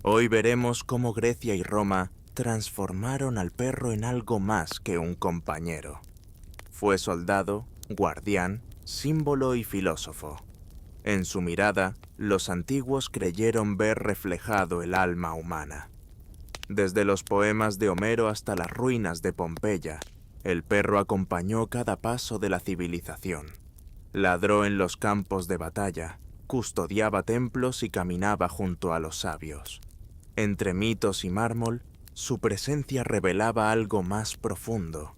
Hoy veremos cómo Grecia y Roma transformaron al perro en algo más que un compañero. Fue soldado, guardián, símbolo y filósofo. En su mirada, los antiguos creyeron ver reflejado el alma humana. Desde los poemas de Homero hasta las ruinas de Pompeya, el perro acompañó cada paso de la civilización. Ladró en los campos de batalla, custodiaba templos y caminaba junto a los sabios. Entre mitos y mármol, su presencia revelaba algo más profundo,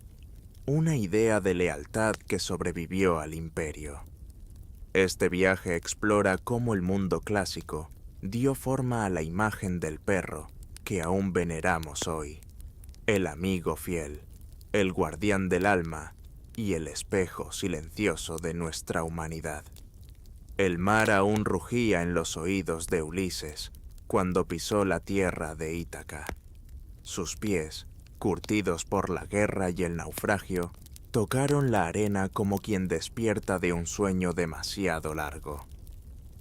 una idea de lealtad que sobrevivió al imperio. Este viaje explora cómo el mundo clásico dio forma a la imagen del perro que aún veneramos hoy, el amigo fiel, el guardián del alma y el espejo silencioso de nuestra humanidad. El mar aún rugía en los oídos de Ulises cuando pisó la tierra de Ítaca. Sus pies, curtidos por la guerra y el naufragio, tocaron la arena como quien despierta de un sueño demasiado largo.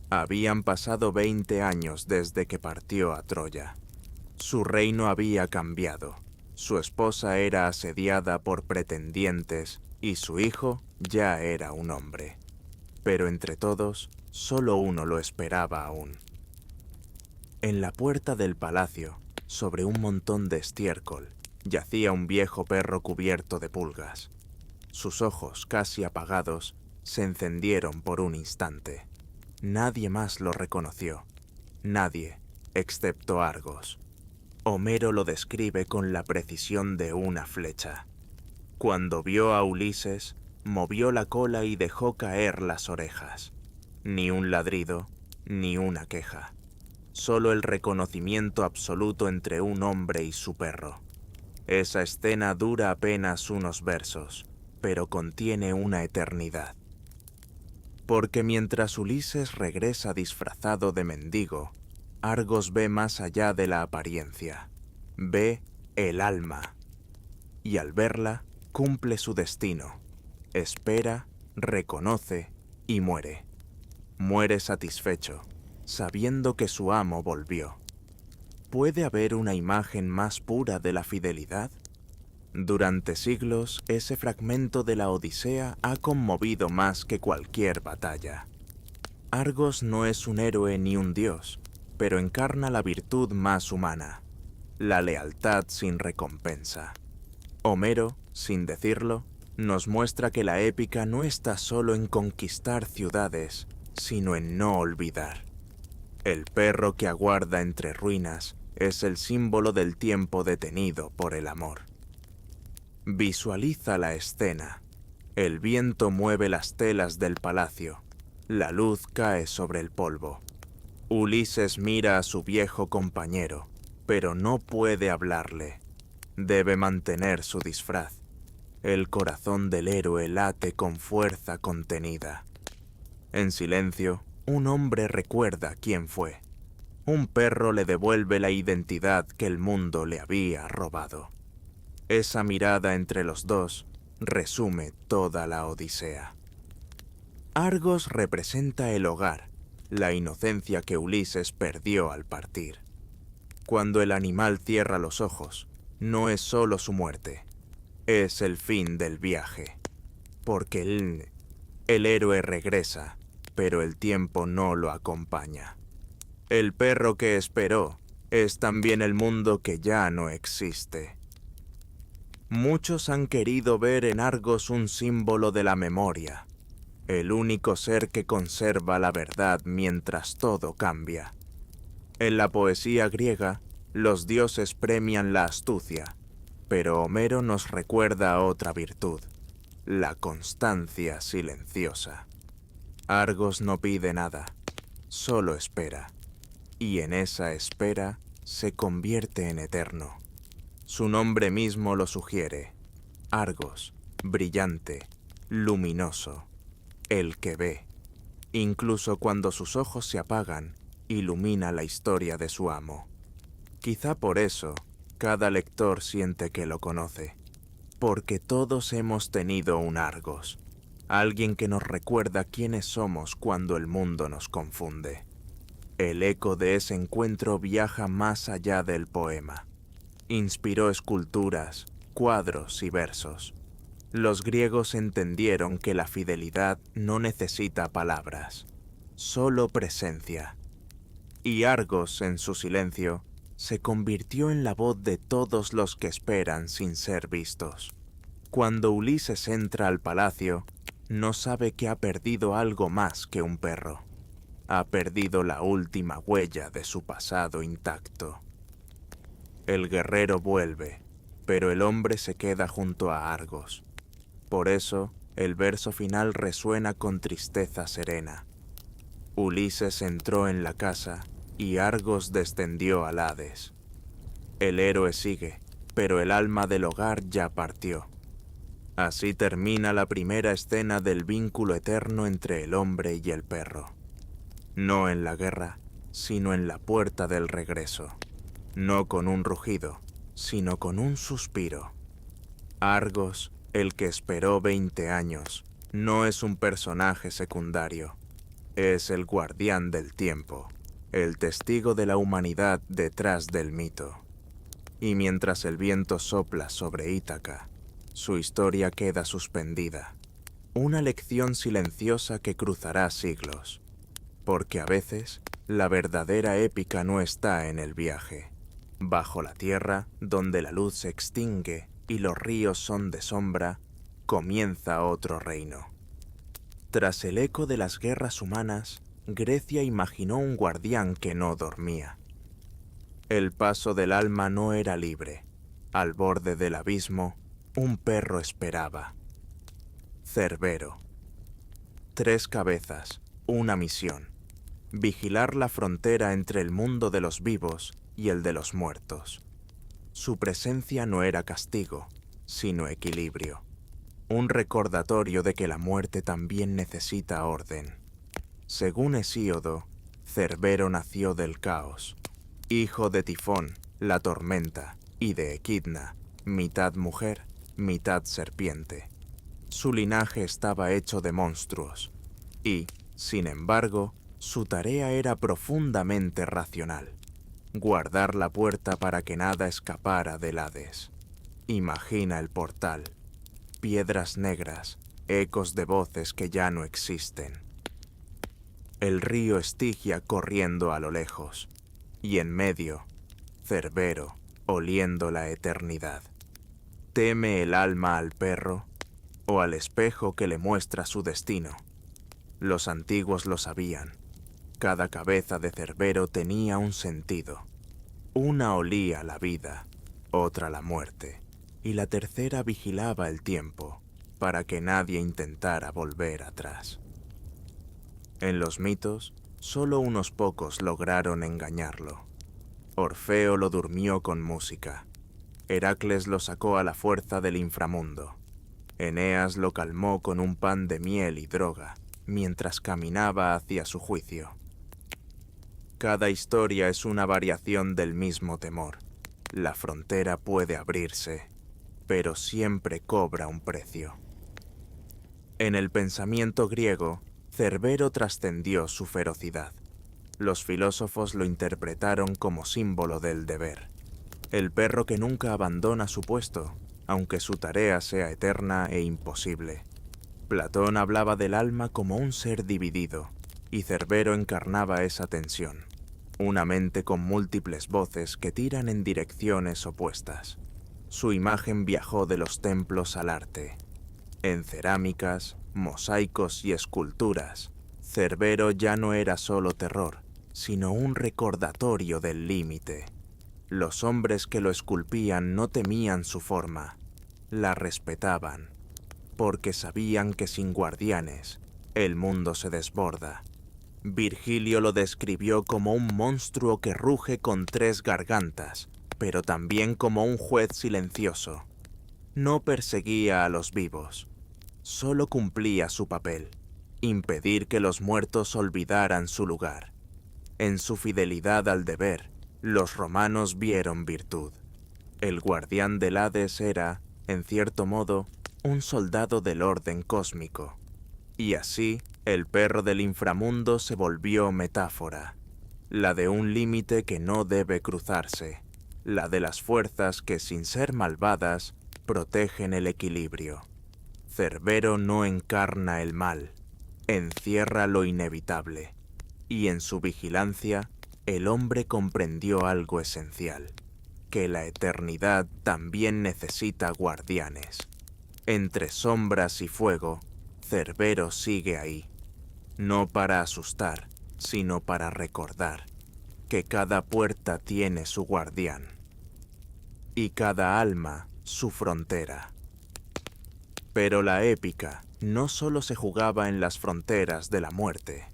Habían pasado 20 años desde que partió a Troya. Su reino había cambiado. Su esposa era asediada por pretendientes y su hijo ya era un hombre. Pero entre todos, solo uno lo esperaba aún. En la puerta del palacio, sobre un montón de estiércol, yacía un viejo perro cubierto de pulgas. Sus ojos, casi apagados, se encendieron por un instante. Nadie más lo reconoció. Nadie, excepto Argos. Homero lo describe con la precisión de una flecha. Cuando vio a Ulises, movió la cola y dejó caer las orejas. Ni un ladrido, ni una queja. Solo el reconocimiento absoluto entre un hombre y su perro. Esa escena dura apenas unos versos, pero contiene una eternidad. Porque mientras Ulises regresa disfrazado de mendigo, Argos ve más allá de la apariencia. Ve el alma. Y al verla, cumple su destino. Espera, reconoce y muere. Muere satisfecho, sabiendo que su amo volvió. ¿Puede haber una imagen más pura de la fidelidad? Durante siglos, ese fragmento de la Odisea ha conmovido más que cualquier batalla. Argos no es un héroe ni un dios, pero encarna la virtud más humana, la lealtad sin recompensa. Homero, sin decirlo, nos muestra que la épica no está solo en conquistar ciudades, sino en no olvidar. El perro que aguarda entre ruinas es el símbolo del tiempo detenido por el amor. Visualiza la escena. El viento mueve las telas del palacio. La luz cae sobre el polvo. Ulises mira a su viejo compañero, pero no puede hablarle. Debe mantener su disfraz. El corazón del héroe late con fuerza contenida. En silencio, un hombre recuerda quién fue. Un perro le devuelve la identidad que el mundo le había robado. Esa mirada entre los dos resume toda la Odisea. Argos representa el hogar, la inocencia que Ulises perdió al partir. Cuando el animal cierra los ojos, no es solo su muerte, es el fin del viaje. Porque el héroe regresa, pero el tiempo no lo acompaña. El perro que esperó es también el mundo que ya no existe. Muchos han querido ver en Argos un símbolo de la memoria, el único ser que conserva la verdad mientras todo cambia. En la poesía griega, los dioses premian la astucia, pero Homero nos recuerda otra virtud, la constancia silenciosa. Argos no pide nada, solo espera, y en esa espera se convierte en eterno. Su nombre mismo lo sugiere, Argos, brillante, luminoso, el que ve. Incluso cuando sus ojos se apagan, ilumina la historia de su amo. Quizá por eso, cada lector siente que lo conoce, porque todos hemos tenido un Argos, alguien que nos recuerda quiénes somos cuando el mundo nos confunde. El eco de ese encuentro viaja más allá del poema. Inspiró esculturas, cuadros y versos. Los griegos entendieron que la fidelidad no necesita palabras, solo presencia. Y Argos, en su silencio, se convirtió en la voz de todos los que esperan sin ser vistos. Cuando Ulises entra al palacio, no sabe que ha perdido algo más que un perro. Ha perdido la última huella de su pasado intacto. El guerrero vuelve, pero el hombre se queda junto a Argos. Por eso, el verso final resuena con tristeza serena. Ulises entró en la casa y Argos descendió al Hades. El héroe sigue, pero el alma del hogar ya partió. Así termina la primera escena del vínculo eterno entre el hombre y el perro. No en la guerra, sino en la puerta del regreso. No con un rugido, sino con un suspiro. Argos, el que esperó 20 años, no es un personaje secundario. Es el guardián del tiempo, el testigo de la humanidad detrás del mito. Y mientras el viento sopla sobre Ítaca, su historia queda suspendida. Una lección silenciosa que cruzará siglos. Porque a veces, la verdadera épica no está en el viaje. Bajo la tierra, donde la luz se extingue y los ríos son de sombra, comienza otro reino. Tras el eco de las guerras humanas, Grecia imaginó un guardián que no dormía. El paso del alma no era libre. Al borde del abismo, un perro esperaba. Cerbero. 3 cabezas, una misión. Vigilar la frontera entre el mundo de los vivos y el de los muertos. Su presencia no era castigo, sino equilibrio. Un recordatorio de que la muerte también necesita orden. Según Hesíodo, Cerbero nació del caos, hijo de Tifón, la tormenta, y de Equidna, mitad mujer, mitad serpiente. Su linaje estaba hecho de monstruos, y, sin embargo, su tarea era profundamente racional. Guardar la puerta para que nada escapara del Hades. Imagina el portal. Piedras negras, ecos de voces que ya no existen. El río Estigia corriendo a lo lejos. Y en medio, Cerbero, oliendo la eternidad. ¿Teme el alma al perro o al espejo que le muestra su destino? Los antiguos lo sabían. Cada cabeza de Cerbero tenía un sentido. Una olía la vida, otra la muerte, y la tercera vigilaba el tiempo para que nadie intentara volver atrás. En los mitos, solo unos pocos lograron engañarlo. Orfeo lo durmió con música. Heracles lo sacó a la fuerza del inframundo. Eneas lo calmó con un pan de miel y droga, mientras caminaba hacia su juicio. Cada historia es una variación del mismo temor. La frontera puede abrirse, pero siempre cobra un precio. En el pensamiento griego, Cerbero trascendió su ferocidad. Los filósofos lo interpretaron como símbolo del deber. El perro que nunca abandona su puesto, aunque su tarea sea eterna e imposible. Platón hablaba del alma como un ser dividido, y Cerbero encarnaba esa tensión. Una mente con múltiples voces que tiran en direcciones opuestas. Su imagen viajó de los templos al arte. En cerámicas, mosaicos y esculturas, Cerbero ya no era solo terror, sino un recordatorio del límite. Los hombres que lo esculpían no temían su forma, la respetaban, porque sabían que sin guardianes, el mundo se desborda. Virgilio lo describió como un monstruo que ruge con 3 gargantas, pero también como un juez silencioso. No perseguía a los vivos, solo cumplía su papel, impedir que los muertos olvidaran su lugar. En su fidelidad al deber, los romanos vieron virtud. El guardián del Hades era, en cierto modo, un soldado del orden cósmico. Y así, el perro del inframundo se volvió metáfora. la de un límite que no debe cruzarse, la de las fuerzas que, sin ser malvadas, protegen el equilibrio. Cerbero no encarna el mal, encierra lo inevitable, y en su vigilancia el hombre comprendió algo esencial, que la eternidad también necesita guardianes. Entre sombras y fuego, Cerbero sigue ahí, no para asustar, sino para recordar que cada puerta tiene su guardián y cada alma su frontera. Pero la épica no solo se jugaba en las fronteras de la muerte.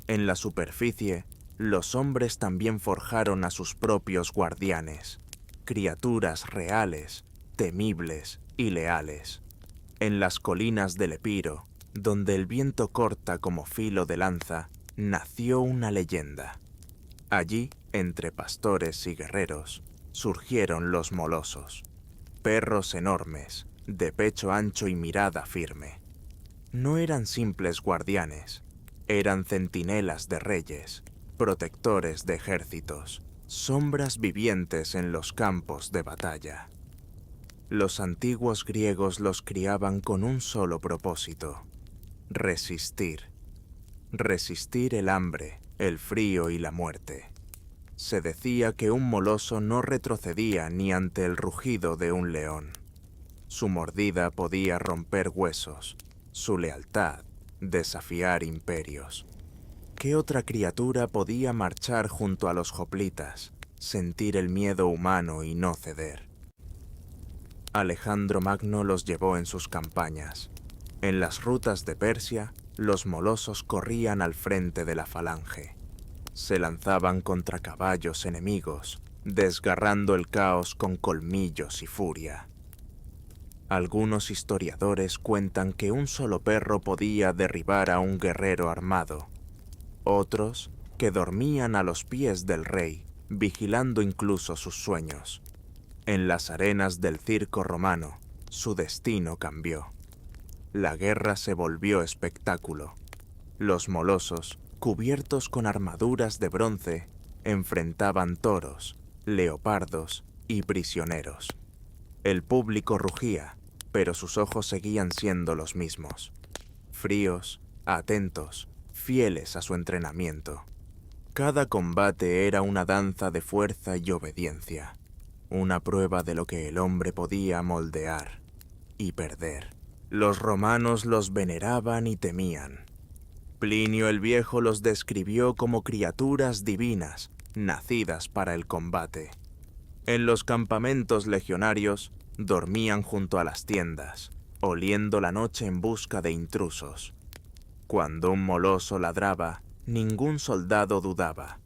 En la superficie, los hombres también forjaron a sus propios guardianes, criaturas reales, temibles y leales. En las colinas del Epiro, donde el viento corta como filo de lanza, nació una leyenda. Allí, entre pastores y guerreros, surgieron los molosos, perros enormes, de pecho ancho y mirada firme. No eran simples guardianes, eran centinelas de reyes, protectores de ejércitos, sombras vivientes en los campos de batalla. Los antiguos griegos los criaban con un solo propósito: resistir. Resistir el hambre, el frío y la muerte. Se decía que un moloso no retrocedía ni ante el rugido de un león. Su mordida podía romper huesos, su lealtad desafiar imperios. ¿Qué otra criatura podía marchar junto a los hoplitas, sentir el miedo humano y no ceder? Alejandro Magno los llevó en sus campañas. En las rutas de Persia, los molosos corrían al frente de la falange. Se lanzaban contra caballos enemigos, desgarrando el caos con colmillos y furia. Algunos historiadores cuentan que un solo perro podía derribar a un guerrero armado. Otros, que dormían a los pies del rey, vigilando incluso sus sueños. En las arenas del circo romano, su destino cambió. La guerra se volvió espectáculo. Los molosos, cubiertos con armaduras de bronce, enfrentaban toros, leopardos y prisioneros. El público rugía, pero sus ojos seguían siendo los mismos. Fríos, atentos, fieles a su entrenamiento. Cada combate era una danza de fuerza y obediencia, una prueba de lo que el hombre podía moldear y perder. Los romanos los veneraban y temían. Plinio el Viejo los describió como criaturas divinas, nacidas para el combate. En los campamentos legionarios, dormían junto a las tiendas, oliendo la noche en busca de intrusos. Cuando un moloso ladraba, ningún soldado dudaba.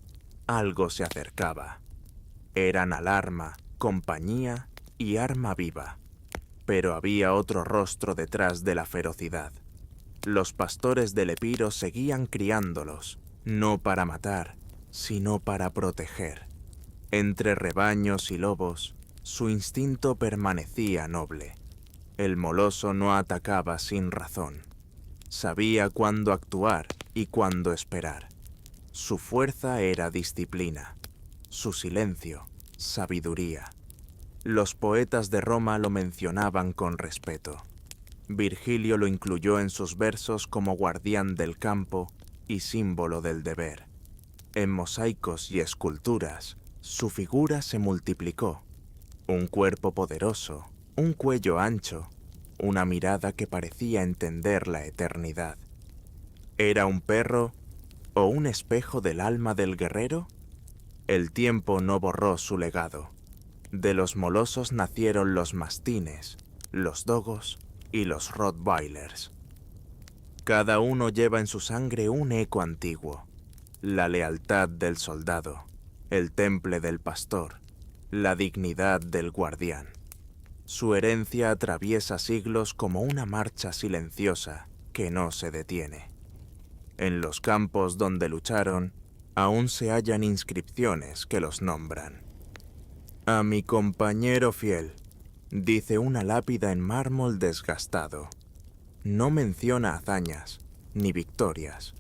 Algo se acercaba. Eran alarma, compañía y arma viva. Pero había otro rostro detrás de la ferocidad. Los pastores del Epiro seguían criándolos, no para matar, sino para proteger. Entre rebaños y lobos, su instinto permanecía noble. El moloso no atacaba sin razón. Sabía cuándo actuar y cuándo esperar. Su fuerza era disciplina, su silencio, sabiduría. Los poetas de Roma lo mencionaban con respeto. Virgilio lo incluyó en sus versos como guardián del campo y símbolo del deber. En mosaicos y esculturas, su figura se multiplicó. Un cuerpo poderoso, un cuello ancho, una mirada que parecía entender la eternidad. ¿Era un perro o un espejo del alma del guerrero? El tiempo no borró su legado. De los molosos nacieron los mastines, los dogos y los rottweilers. Cada uno lleva en su sangre un eco antiguo: la lealtad del soldado, el temple del pastor, la dignidad del guardián. Su herencia atraviesa siglos como una marcha silenciosa que no se detiene. En los campos donde lucharon, aún se hallan inscripciones que los nombran. A mi compañero fiel, dice una lápida en mármol desgastado. No menciona hazañas, ni victorias.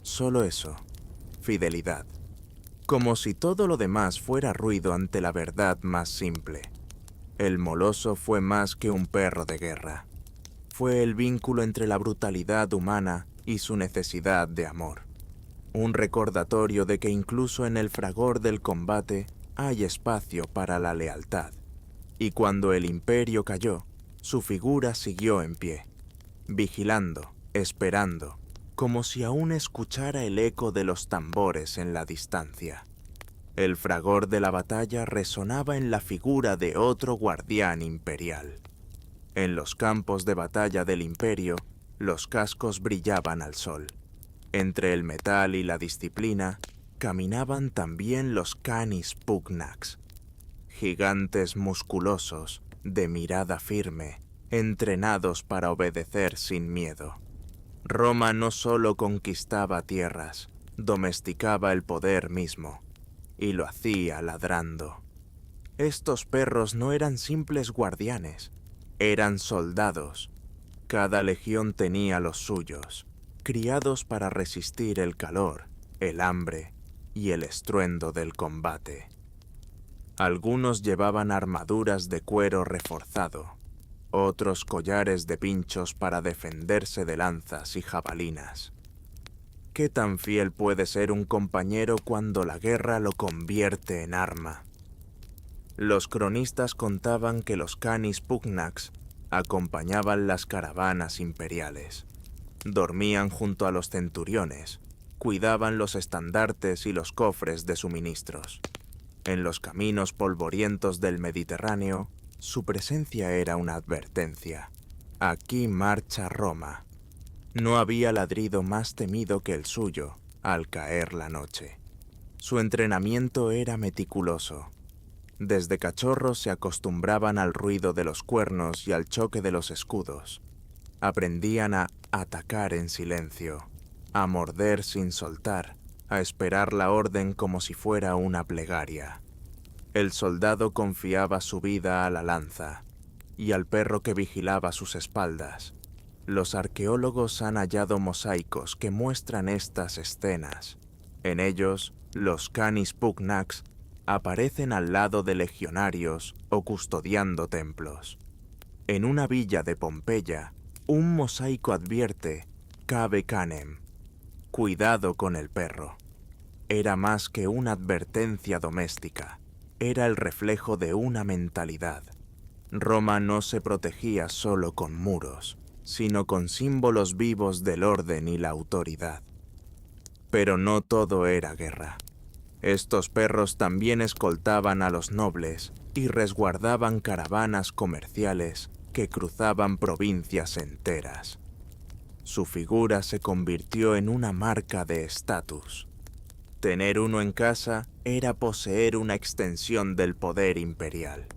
Solo eso, fidelidad. como si todo lo demás fuera ruido ante la verdad más simple. El moloso fue más que un perro de guerra. Fue el vínculo entre la brutalidad humana y su necesidad de amor. Un recordatorio de que incluso en el fragor del combate hay espacio para la lealtad. Y cuando el imperio cayó, su figura siguió en pie, vigilando, esperando, como si aún escuchara el eco de los tambores en la distancia. El fragor de la batalla resonaba en la figura de otro guardián imperial. En los campos de batalla del imperio, los cascos brillaban al sol. Entre el metal y la disciplina, caminaban también los Canis Pugnax, gigantes musculosos, de mirada firme, entrenados para obedecer sin miedo. Roma no solo conquistaba tierras, domesticaba el poder mismo, y lo hacía ladrando. Estos perros no eran simples guardianes, eran soldados. Cada legión tenía los suyos, criados para resistir el calor, el hambre y el estruendo del combate. Algunos llevaban armaduras de cuero reforzado, otros collares de pinchos para defenderse de lanzas y jabalinas. ¿Qué tan fiel puede ser un compañero cuando la guerra lo convierte en arma? Los cronistas contaban que los Canis Pugnax acompañaban las caravanas imperiales. Dormían junto a los centuriones, cuidaban los estandartes y los cofres de suministros. En los caminos polvorientos del Mediterráneo, su presencia era una advertencia. Aquí marcha Roma. No había ladrido más temido que el suyo al caer la noche. Su entrenamiento era meticuloso. Desde cachorros se acostumbraban al ruido de los cuernos y al choque de los escudos. Aprendían a atacar en silencio, a morder sin soltar, a esperar la orden como si fuera una plegaria. El soldado confiaba su vida a la lanza y al perro que vigilaba sus espaldas. Los arqueólogos han hallado mosaicos que muestran estas escenas. En ellos, los Canis Pugnax aparecen al lado de legionarios o custodiando templos. En una villa de Pompeya, un mosaico advierte Cave Canem, cuidado con el perro. Era más que una advertencia doméstica, era el reflejo de una mentalidad. Roma no se protegía solo con muros, sino con símbolos vivos del orden y la autoridad. Pero no todo era guerra. Estos perros también escoltaban a los nobles y resguardaban caravanas comerciales que cruzaban provincias enteras. Su figura se convirtió en una marca de estatus. Tener uno en casa era poseer una extensión del poder imperial.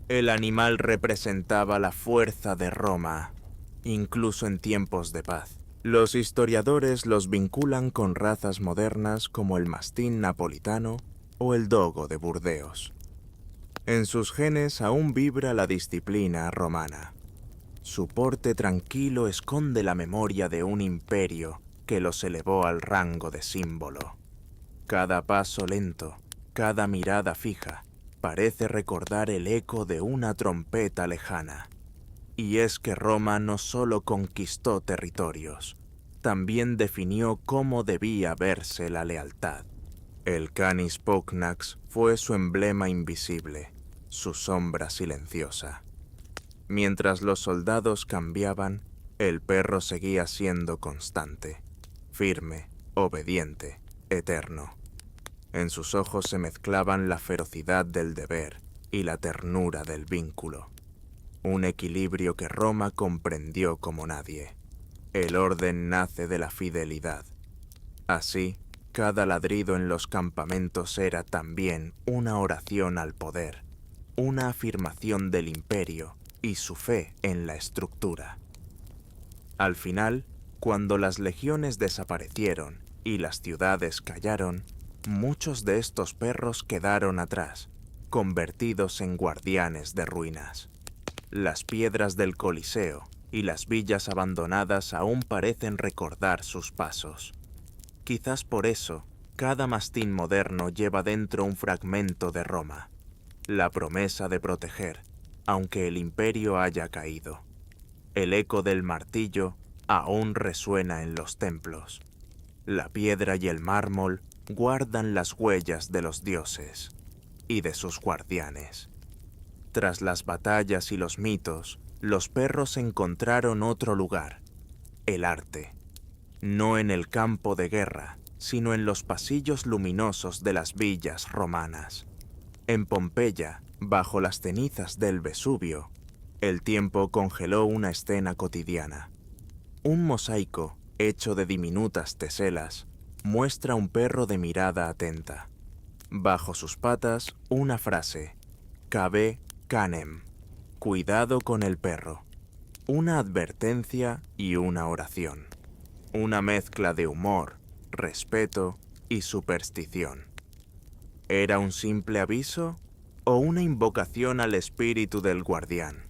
El animal representaba la fuerza de Roma, incluso en tiempos de paz. Los historiadores los vinculan con razas modernas como el mastín napolitano o el dogo de Burdeos. En sus genes aún vibra la disciplina romana. Su porte tranquilo esconde la memoria de un imperio que los elevó al rango de símbolo. Cada paso lento, cada mirada fija, parece recordar el eco de una trompeta lejana. Y es que Roma no solo conquistó territorios, también definió cómo debía verse la lealtad. El Canis Pugnax fue su emblema invisible, su sombra silenciosa. Mientras los soldados cambiaban, el perro seguía siendo constante, firme, obediente, eterno. En sus ojos se mezclaban la ferocidad del deber y la ternura del vínculo. Un equilibrio que Roma comprendió como nadie. El orden nace de la fidelidad. Así, cada ladrido en los campamentos era también una oración al poder, una afirmación del imperio y su fe en la estructura. Al final, cuando las legiones desaparecieron y las ciudades callaron, muchos de estos perros quedaron atrás, convertidos en guardianes de ruinas. Las piedras del Coliseo y las villas abandonadas aún parecen recordar sus pasos. Quizás por eso, Cada mastín moderno lleva dentro un fragmento de Roma, la promesa de proteger, aunque el imperio haya caído. El eco del martillo aún resuena en los templos. La piedra y el mármol guardan las huellas de los dioses y de sus guardianes. Tras las batallas y los mitos, los perros encontraron otro lugar, el arte. No en el campo de guerra, sino en los pasillos luminosos de las villas romanas. En Pompeya, bajo las cenizas del Vesubio, el tiempo congeló una escena cotidiana. Un mosaico, hecho de diminutas teselas, muestra un perro de mirada atenta. Bajo sus patas, una frase, Cabe canem, cuidado con el perro. Una advertencia y una oración. Una mezcla de humor, respeto y superstición. ¿Era un simple aviso o una invocación al espíritu del guardián?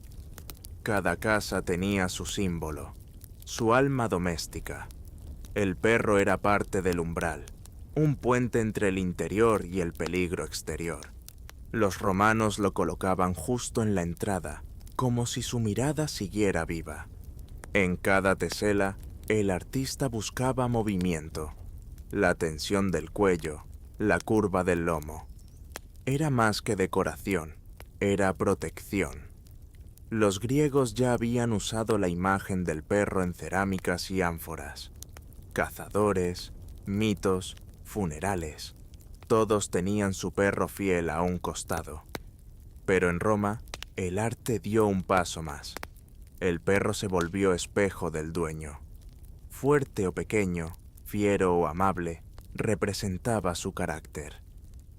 Cada casa tenía su símbolo, su alma doméstica. El perro era parte del umbral, un puente entre el interior y el peligro exterior. Los romanos lo colocaban justo en la entrada, como si su mirada siguiera viva. En cada tesela, el artista buscaba movimiento, la tensión del cuello, la curva del lomo. Era más que decoración, era protección. Los griegos ya habían usado la imagen del perro en cerámicas y ánforas. Cazadores, mitos, funerales, todos tenían su perro fiel a un costado. Pero en Roma, el arte dio un paso más. El perro se volvió espejo del dueño. Fuerte o pequeño, fiero o amable, representaba su carácter.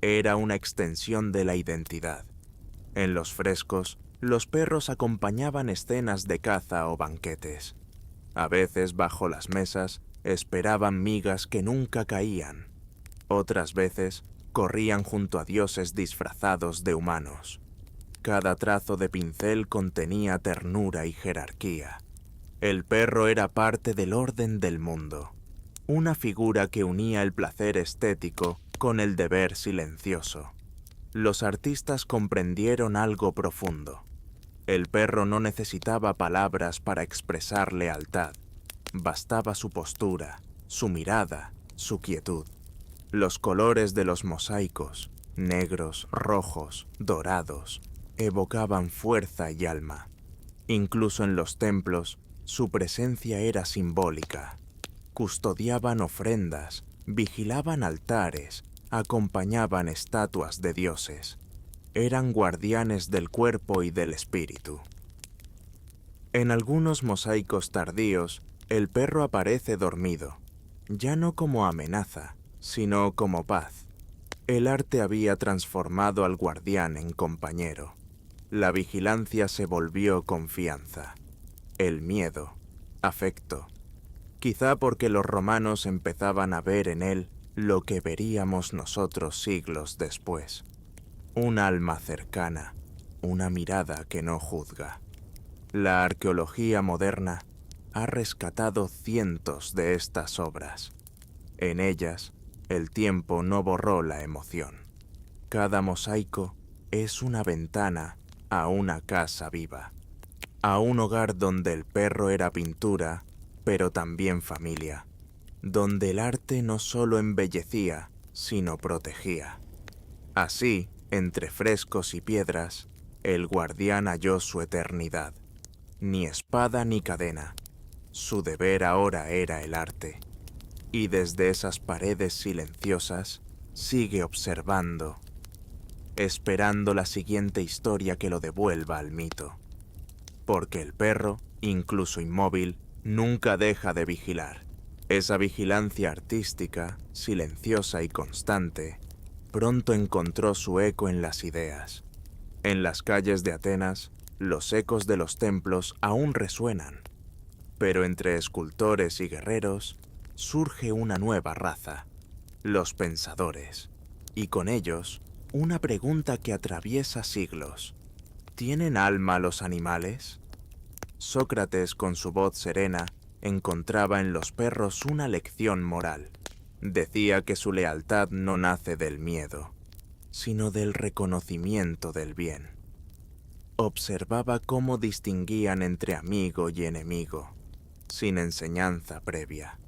Era una extensión de la identidad. En los frescos, los perros acompañaban escenas de caza o banquetes. A veces, bajo las mesas, esperaban migas que nunca caían. Otras veces, corrían junto a dioses disfrazados de humanos. Cada trazo de pincel contenía ternura y jerarquía. El perro era parte del orden del mundo, una figura que unía el placer estético con el deber silencioso. Los artistas comprendieron algo profundo. El perro no necesitaba palabras para expresar lealtad. Bastaba su postura, su mirada, su quietud. Los colores de los mosaicos, negros, rojos, dorados, evocaban fuerza y alma. Incluso en los templos, su presencia era simbólica. Custodiaban ofrendas, vigilaban altares, acompañaban estatuas de dioses. Eran guardianes del cuerpo y del espíritu. En algunos mosaicos tardíos, el perro aparece dormido, ya no como amenaza, sino como paz. El arte había transformado al guardián en compañero. La vigilancia se volvió confianza. El miedo, afecto. Quizá porque los romanos empezaban a ver en él lo que veríamos nosotros siglos después. Un alma cercana, una mirada que no juzga. La arqueología moderna ha rescatado cientos de estas obras. En ellas, el tiempo no borró la emoción. Cada mosaico es una ventana a una casa viva, a un hogar donde el perro era pintura, pero también familia, donde el arte no solo embellecía, sino protegía. Así, entre frescos y piedras, el guardián halló su eternidad. Ni espada ni cadena. Su deber ahora era el arte. Y desde esas paredes silenciosas, sigue observando, esperando la siguiente historia que lo devuelva al mito. Porque el perro, incluso inmóvil, nunca deja de vigilar. Esa vigilancia artística, silenciosa y constante, pronto encontró su eco en las ideas. En las calles de Atenas, los ecos de los templos aún resuenan. Pero entre escultores y guerreros, surge una nueva raza, los pensadores. Y con ellos, una pregunta que atraviesa siglos. ¿Tienen alma los animales? Sócrates, con su voz serena, encontraba en los perros una lección moral. Decía que su lealtad no nace del miedo, sino del reconocimiento del bien. Observaba cómo distinguían entre amigo y enemigo, sin enseñanza previa.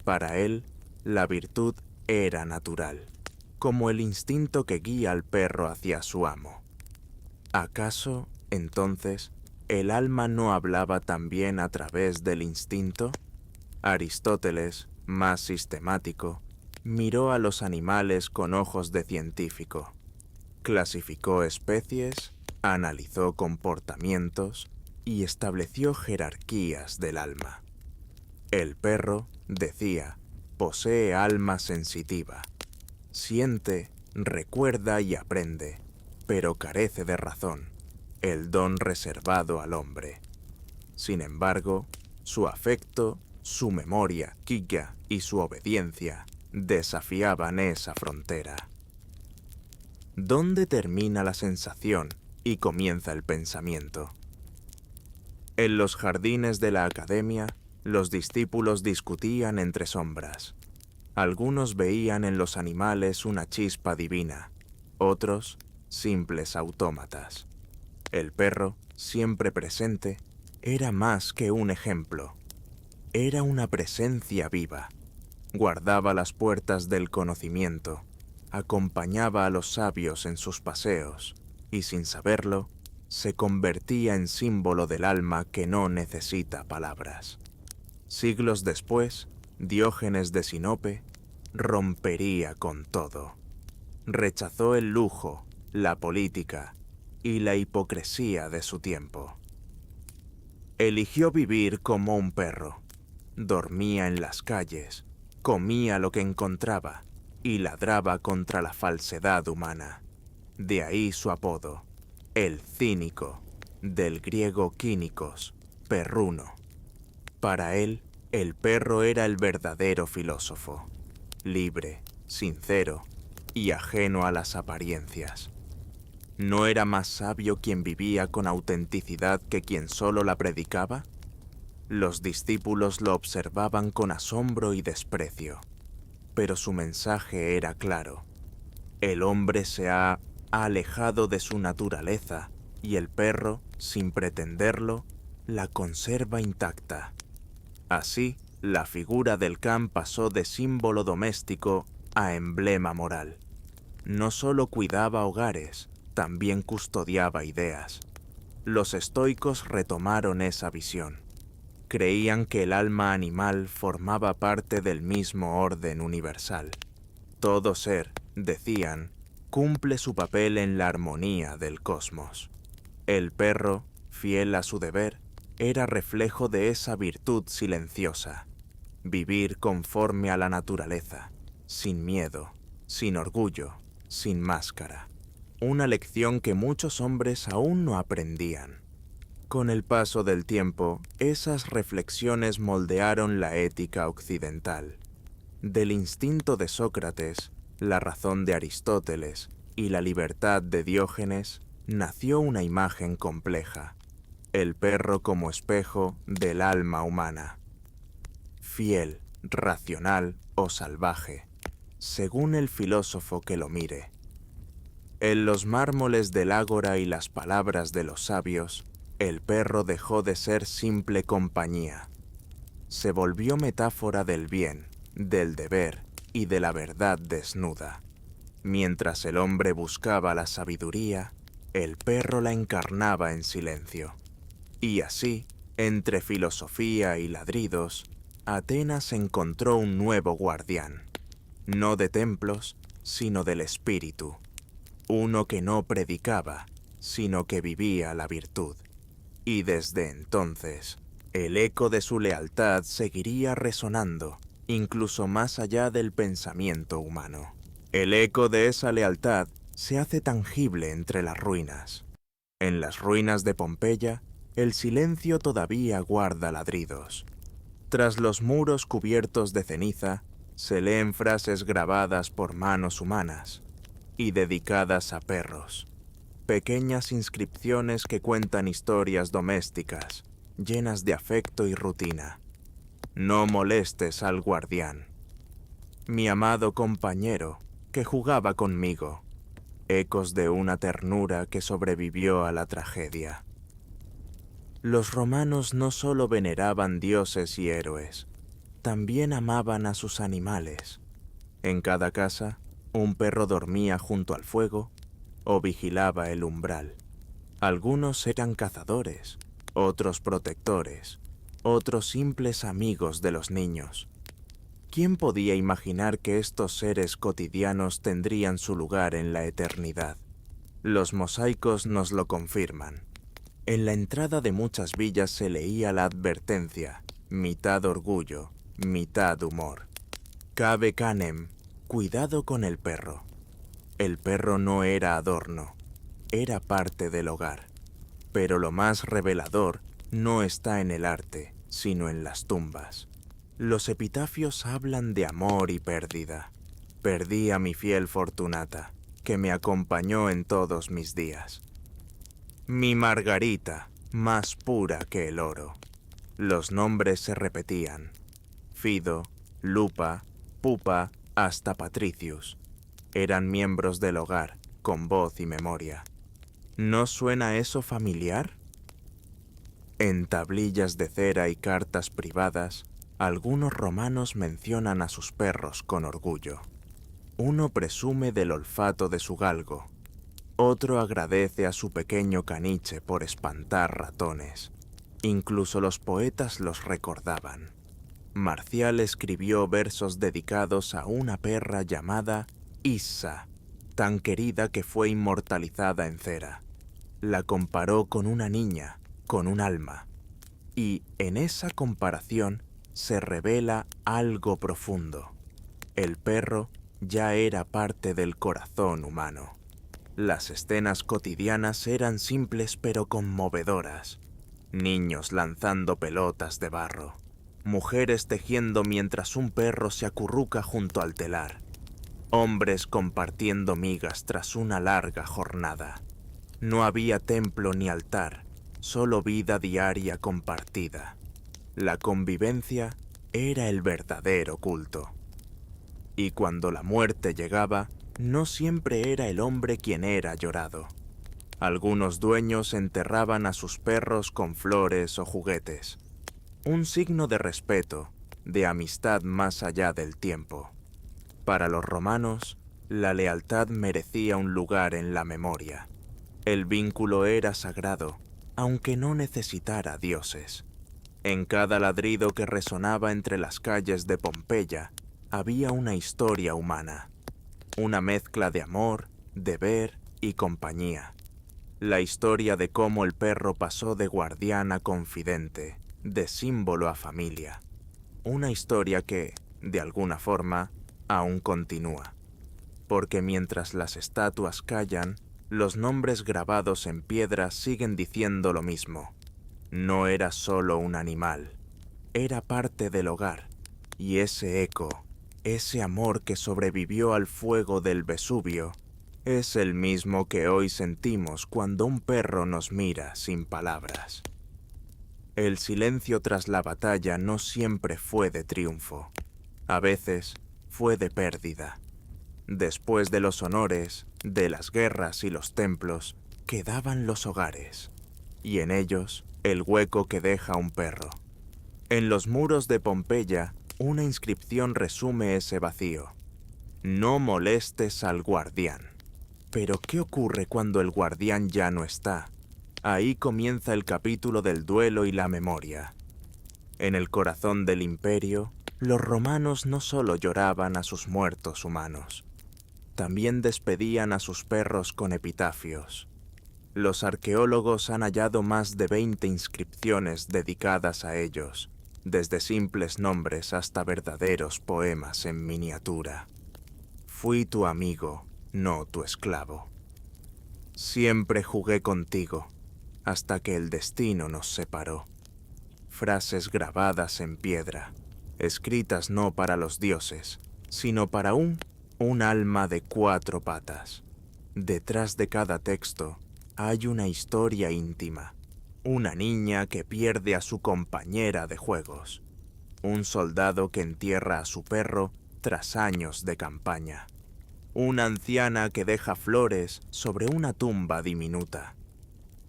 Para él, la virtud era natural, como el instinto que guía al perro hacia su amo. ¿Acaso, entonces, el alma no hablaba también a través del instinto? Aristóteles, más sistemático, miró a los animales con ojos de científico. Clasificó especies, analizó comportamientos y estableció jerarquías del alma. El perro, decía, posee alma sensitiva. Siente, recuerda y aprende, pero carece de razón, el don reservado al hombre. Sin embargo, su afecto, su memoria, quilla y su obediencia desafiaban esa frontera. ¿Dónde termina la sensación y comienza el pensamiento? En los jardines de la academia, los discípulos discutían entre sombras. Algunos veían en los animales una chispa divina, otros simples autómatas. El perro, siempre presente, era más que un ejemplo. Era una presencia viva. Guardaba las puertas del conocimiento, acompañaba a los sabios en sus paseos y, sin saberlo, se convertía en símbolo del alma que no necesita palabras. Siglos después, Diógenes de Sinope rompería con todo. Rechazó el lujo, la política y la hipocresía de su tiempo. Eligió vivir como un perro. Dormía en las calles, comía lo que encontraba y ladraba contra la falsedad humana. De ahí su apodo, el cínico, del griego kínikos, perruno. Para él, el perro era el verdadero filósofo, libre, sincero y ajeno a las apariencias. ¿No era más sabio quien vivía con autenticidad que quien solo la predicaba? Los discípulos lo observaban con asombro y desprecio, pero su mensaje era claro. El hombre se ha alejado de su naturaleza y el perro, sin pretenderlo, la conserva intacta. Así, la figura del can pasó de símbolo doméstico a emblema moral. No solo cuidaba hogares, también custodiaba ideas. Los estoicos retomaron esa visión. Creían que el alma animal formaba parte del mismo orden universal. Todo ser, decían, cumple su papel en la armonía del cosmos. El perro, fiel a su deber, era reflejo de esa virtud silenciosa. Vivir conforme a la naturaleza, sin miedo, sin orgullo, sin máscara. Una lección que muchos hombres aún no aprendían. Con el paso del tiempo, esas reflexiones moldearon la ética occidental. Del instinto de Sócrates, la razón de Aristóteles y la libertad de Diógenes, nació una imagen compleja, el perro como espejo del alma humana. Fiel, racional o salvaje, según el filósofo que lo mire. En los mármoles del ágora y las palabras de los sabios, el perro dejó de ser simple compañía. Se volvió metáfora del bien, del deber y de la verdad desnuda. Mientras el hombre buscaba la sabiduría, el perro la encarnaba en silencio. Y así, entre filosofía y ladridos, Atenas encontró un nuevo guardián, no de templos, sino del espíritu. Uno que no predicaba, sino que vivía la virtud. Y desde entonces, el eco de su lealtad seguiría resonando, incluso más allá del pensamiento humano. El eco de esa lealtad se hace tangible entre las ruinas. En las ruinas de Pompeya, el silencio todavía guarda ladridos. Tras los muros cubiertos de ceniza, se leen frases grabadas por manos humanas y dedicadas a perros. Pequeñas inscripciones que cuentan historias domésticas, llenas de afecto y rutina. No molestes al guardián. mi amado compañero, que jugaba conmigo, ecos de una ternura que sobrevivió a la tragedia. Los romanos no solo veneraban dioses y héroes, también amaban a sus animales. En cada casa, un perro dormía junto al fuego o vigilaba el umbral. Algunos eran cazadores, otros protectores, otros simples amigos de los niños. ¿Quién podía imaginar que estos seres cotidianos tendrían su lugar en la eternidad? Los mosaicos nos lo confirman. En la entrada de muchas villas se leía la advertencia, mitad orgullo, mitad humor. Cabe canem, cuidado con el perro. El perro no era adorno, era parte del hogar. Pero lo más revelador no está en el arte, sino en las tumbas. Los epitafios hablan de amor y pérdida. Perdí a mi fiel Fortunata, que me acompañó en todos mis días. Mi Margarita, más pura que el oro. Los nombres se repetían. Fido, Lupa, Pupa, hasta Patricius. Eran miembros del hogar, con voz y memoria. ¿No suena eso familiar? En tablillas de cera y cartas privadas, algunos romanos mencionan a sus perros con orgullo. Uno presume del olfato de su galgo, otro agradece a su pequeño caniche por espantar ratones. Incluso los poetas los recordaban. Marcial escribió versos dedicados a una perra llamada Issa, tan querida que fue inmortalizada en cera. La comparó con una niña, con un alma. Y en esa comparación se revela algo profundo. El perro ya era parte del corazón humano. Las escenas cotidianas eran simples pero conmovedoras. Niños lanzando pelotas de barro. Mujeres tejiendo mientras un perro se acurruca junto al telar. Hombres compartiendo migas tras una larga jornada. No había templo ni altar, solo vida diaria compartida. La convivencia era el verdadero culto. Y cuando la muerte llegaba, no siempre era el hombre quien era llorado. Algunos dueños enterraban a sus perros con flores o juguetes. Un signo de respeto, de amistad más allá del tiempo. Para los romanos, la lealtad merecía un lugar en la memoria. El vínculo era sagrado, aunque no necesitara dioses. En cada ladrido que resonaba entre las calles de Pompeya, había una historia humana. Una mezcla de amor, deber y compañía. La historia de cómo el perro pasó de guardián a confidente, de símbolo a familia. Una historia que, de alguna forma, aún continúa. Porque mientras las estatuas callan, los nombres grabados en piedra siguen diciendo lo mismo. No era solo un animal, era parte del hogar, y ese eco, ese amor que sobrevivió al fuego del Vesubio, es el mismo que hoy sentimos cuando un perro nos mira sin palabras. El silencio tras la batalla no siempre fue de triunfo, a veces fue de pérdida. Después de los honores, de las guerras y los templos, quedaban los hogares, y en ellos el hueco que deja un perro. En los muros de Pompeya, una inscripción resume ese vacío. No molestes al guardián. Pero ¿qué ocurre cuando el guardián ya no está? Ahí comienza el capítulo del duelo y la memoria. En el corazón del imperio, los romanos no solo lloraban a sus muertos humanos, también despedían a sus perros con epitafios. Los arqueólogos han hallado más de 20 inscripciones dedicadas a ellos, desde simples nombres hasta verdaderos poemas en miniatura. Fui tu amigo, no tu esclavo. Siempre jugué contigo, hasta que el destino nos separó. Frases grabadas en piedra, escritas no para los dioses, sino para un alma de 4 patas. Detrás de cada texto hay una historia íntima. Una niña que pierde a su compañera de juegos. Un soldado que entierra a su perro tras años de campaña. Una anciana que deja flores sobre una tumba diminuta.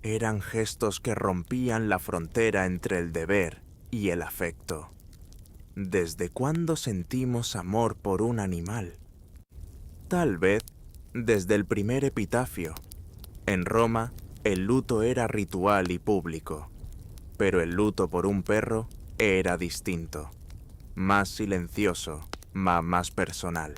Eran gestos que rompían la frontera entre el deber y el afecto. ¿Desde cuándo sentimos amor por un animal? Tal vez desde el primer epitafio. En Roma, el luto era ritual y público, pero el luto por un perro era distinto, más silencioso, más personal.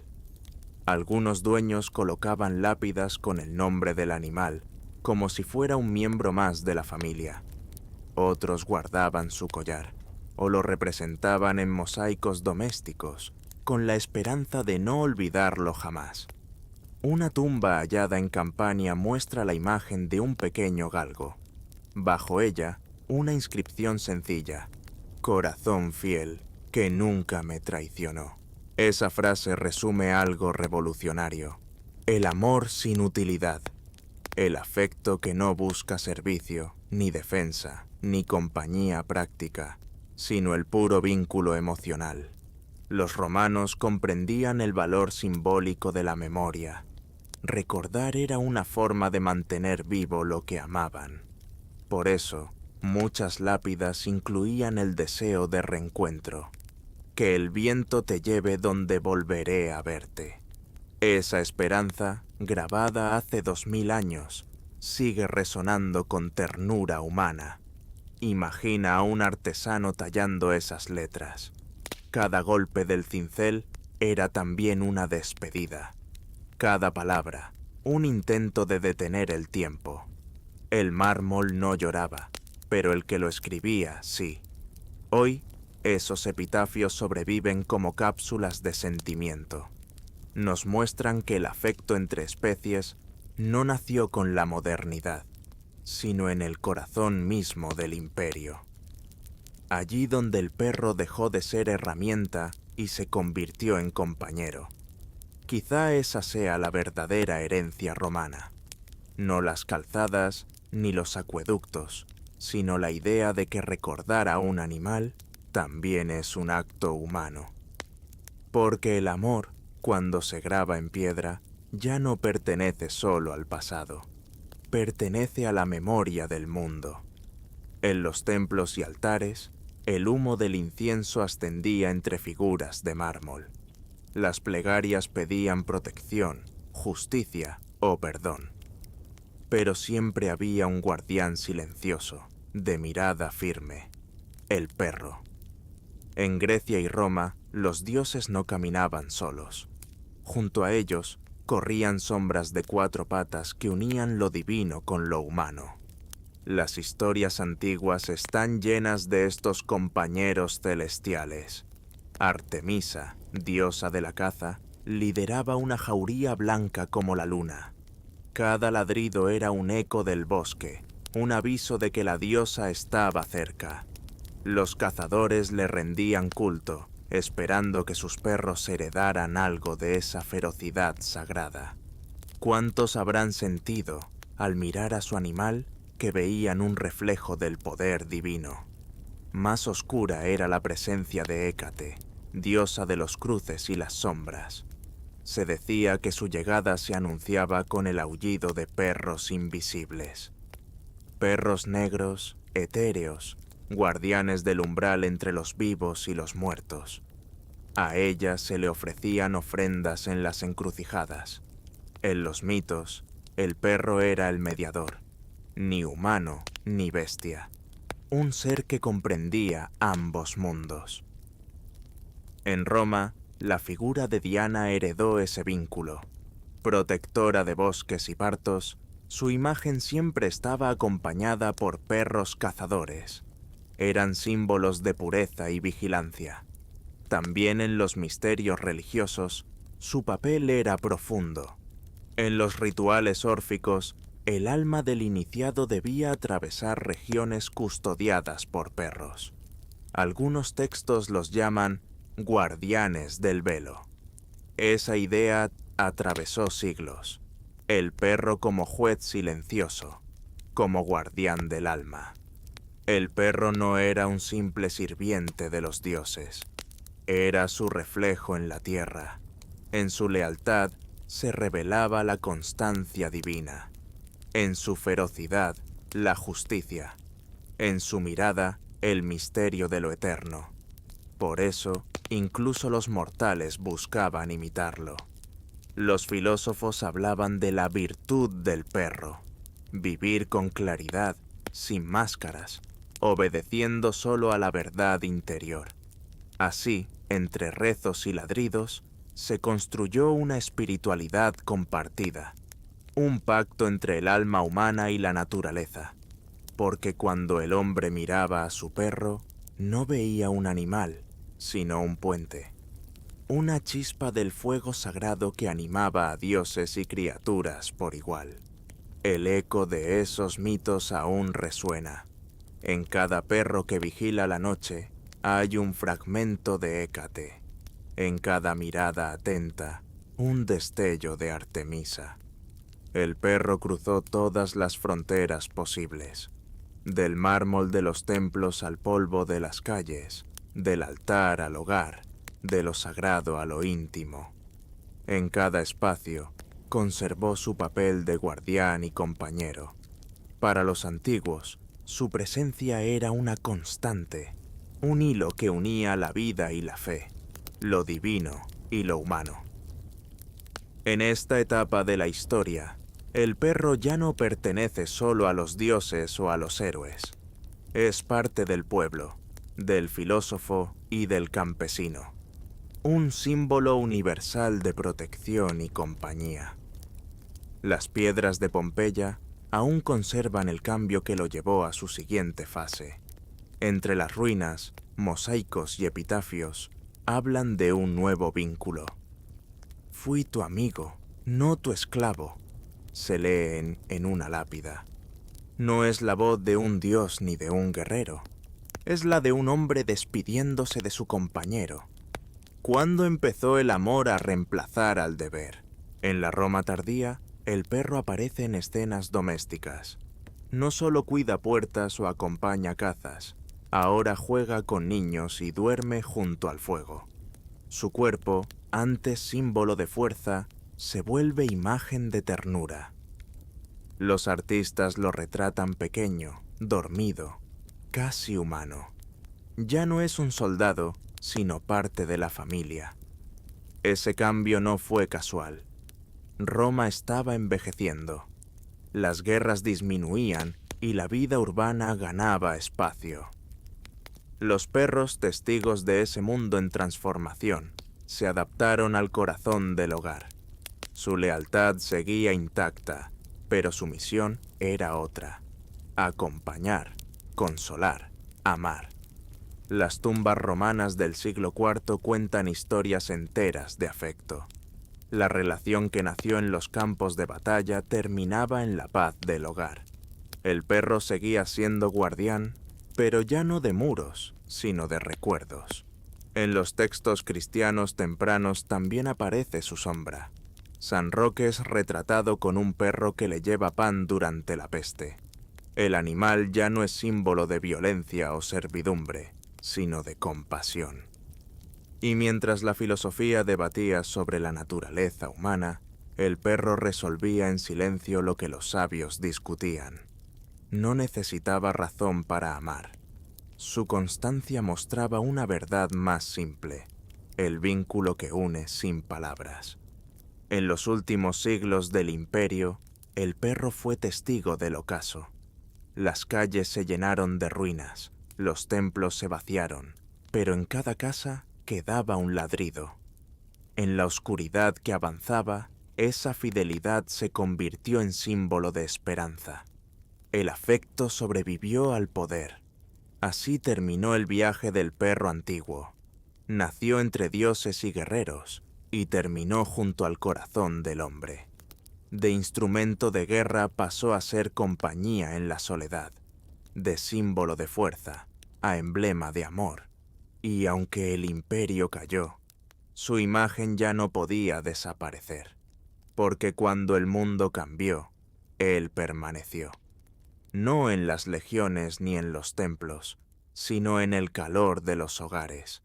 Algunos dueños colocaban lápidas con el nombre del animal, como si fuera un miembro más de la familia. Otros guardaban su collar, o lo representaban en mosaicos domésticos, con la esperanza de no olvidarlo jamás. Una tumba hallada en Campania muestra la imagen de un pequeño galgo. Bajo ella, una inscripción sencilla: «Corazón fiel, que nunca me traicionó». Esa frase resume algo revolucionario: el amor sin utilidad, el afecto que no busca servicio, ni defensa, ni compañía práctica, sino el puro vínculo emocional. Los romanos comprendían el valor simbólico de la memoria. Recordar era una forma de mantener vivo lo que amaban. Por eso, muchas lápidas incluían el deseo de reencuentro. Que el viento te lleve donde volveré a verte. Esa esperanza, grabada hace 2000 años, sigue resonando con ternura humana. Imagina a un artesano tallando esas letras. Cada golpe del cincel era también una despedida. Cada palabra, un intento de detener el tiempo. El mármol no lloraba, pero el que lo escribía sí. Hoy, esos epitafios sobreviven como cápsulas de sentimiento. Nos muestran que el afecto entre especies no nació con la modernidad, sino en el corazón mismo del imperio. Allí donde el perro dejó de ser herramienta y se convirtió en compañero. Quizá esa sea la verdadera herencia romana. No las calzadas ni los acueductos, sino la idea de que recordar a un animal también es un acto humano. Porque el amor, cuando se graba en piedra, ya no pertenece solo al pasado, pertenece a la memoria del mundo. En los templos y altares, el humo del incienso ascendía entre figuras de mármol. Las plegarias pedían protección, justicia o perdón. Pero siempre había un guardián silencioso, de mirada firme: el perro. En Grecia y Roma, los dioses no caminaban solos. Junto a ellos, corrían sombras de 4 patas que unían lo divino con lo humano. Las historias antiguas están llenas de estos compañeros celestiales. Artemisa, diosa de la caza, lideraba una jauría blanca como la luna. Cada ladrido era un eco del bosque, un aviso de que la diosa estaba cerca. Los cazadores le rendían culto, esperando que sus perros heredaran algo de esa ferocidad sagrada. ¿Cuántos habrán sentido, al mirar a su animal, que veían un reflejo del poder divino? Más oscura era la presencia de Hécate, diosa de los cruces y las sombras. Se decía que su llegada se anunciaba con el aullido de perros invisibles. Perros negros, etéreos, guardianes del umbral entre los vivos y los muertos. A ella se le ofrecían ofrendas en las encrucijadas. En los mitos, el perro era el mediador, ni humano ni bestia, un ser que comprendía ambos mundos. En Roma, la figura de Diana heredó ese vínculo. Protectora de bosques y partos, su imagen siempre estaba acompañada por perros cazadores. Eran símbolos de pureza y vigilancia. También en los misterios religiosos, su papel era profundo. En los rituales órficos, el alma del iniciado debía atravesar regiones custodiadas por perros. Algunos textos los llaman guardianes del velo. Esa idea atravesó siglos. El perro como juez silencioso, como guardián del alma. El perro no era un simple sirviente de los dioses. Era su reflejo en la tierra. En su lealtad se revelaba la constancia divina. En su ferocidad, la justicia. En su mirada, el misterio de lo eterno. Por eso, incluso los mortales buscaban imitarlo. Los filósofos hablaban de la virtud del perro. Vivir con claridad, sin máscaras, obedeciendo solo a la verdad interior. Así, entre rezos y ladridos, se construyó una espiritualidad compartida, un pacto entre el alma humana y la naturaleza, porque cuando el hombre miraba a su perro, no veía un animal, sino un puente, una chispa del fuego sagrado que animaba a dioses y criaturas por igual. El eco de esos mitos aún resuena. En cada perro que vigila la noche hay un fragmento de Hécate. En cada mirada atenta, un destello de Artemisa. El perro cruzó todas las fronteras posibles, del mármol de los templos al polvo de las calles, del altar al hogar, de lo sagrado a lo íntimo. En cada espacio, conservó su papel de guardián y compañero. Para los antiguos, su presencia era una constante, un hilo que unía la vida y la fe, lo divino y lo humano. En esta etapa de la historia, el perro ya no pertenece solo a los dioses o a los héroes. Es parte del pueblo, del filósofo y del campesino. Un símbolo universal de protección y compañía. Las piedras de Pompeya aún conservan el cambio que lo llevó a su siguiente fase. Entre las ruinas, mosaicos y epitafios hablan de un nuevo vínculo. Fui tu amigo, no tu esclavo, se leen en una lápida. No es la voz de un dios ni de un guerrero, es la de un hombre despidiéndose de su compañero. ¿Cuándo empezó el amor a reemplazar al deber? En la Roma tardía, el perro aparece en escenas domésticas. No solo cuida puertas o acompaña cazas, ahora juega con niños y duerme junto al fuego. Su cuerpo, antes símbolo de fuerza, se vuelve imagen de ternura. Los artistas lo retratan pequeño, dormido, casi humano. Ya no es un soldado, sino parte de la familia. Ese cambio no fue casual. Roma estaba envejeciendo. Las guerras disminuían y la vida urbana ganaba espacio. Los perros, testigos de ese mundo en transformación, se adaptaron al corazón del hogar. Su lealtad seguía intacta, pero su misión era otra: acompañar, consolar, amar. Las tumbas romanas del siglo IV cuentan historias enteras de afecto. La relación que nació en los campos de batalla terminaba en la paz del hogar. El perro seguía siendo guardián, pero ya no de muros, sino de recuerdos. En los textos cristianos tempranos también aparece su sombra. San Roque es retratado con un perro que le lleva pan durante la peste. El animal ya no es símbolo de violencia o servidumbre, sino de compasión. Y mientras la filosofía debatía sobre la naturaleza humana, el perro resolvía en silencio lo que los sabios discutían. No necesitaba razón para amar. Su constancia mostraba una verdad más simple: el vínculo que une sin palabras. En los últimos siglos del imperio, el perro fue testigo del ocaso. Las calles se llenaron de ruinas, los templos se vaciaron, pero en cada casa quedaba un ladrido. En la oscuridad que avanzaba, esa fidelidad se convirtió en símbolo de esperanza. El afecto sobrevivió al poder. Así terminó el viaje del perro antiguo. Nació entre dioses y guerreros y terminó junto al corazón del hombre. De instrumento de guerra pasó a ser compañía en la soledad, de símbolo de fuerza a emblema de amor. Y aunque el imperio cayó, su imagen ya no podía desaparecer, porque cuando el mundo cambió, él permaneció. No en las legiones ni en los templos, sino en el calor de los hogares.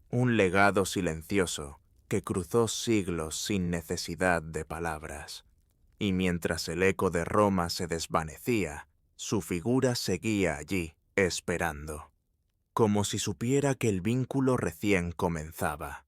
Un legado silencioso que cruzó siglos sin necesidad de palabras. Y mientras el eco de Roma se desvanecía, su figura seguía allí, esperando, como si supiera que el vínculo recién comenzaba.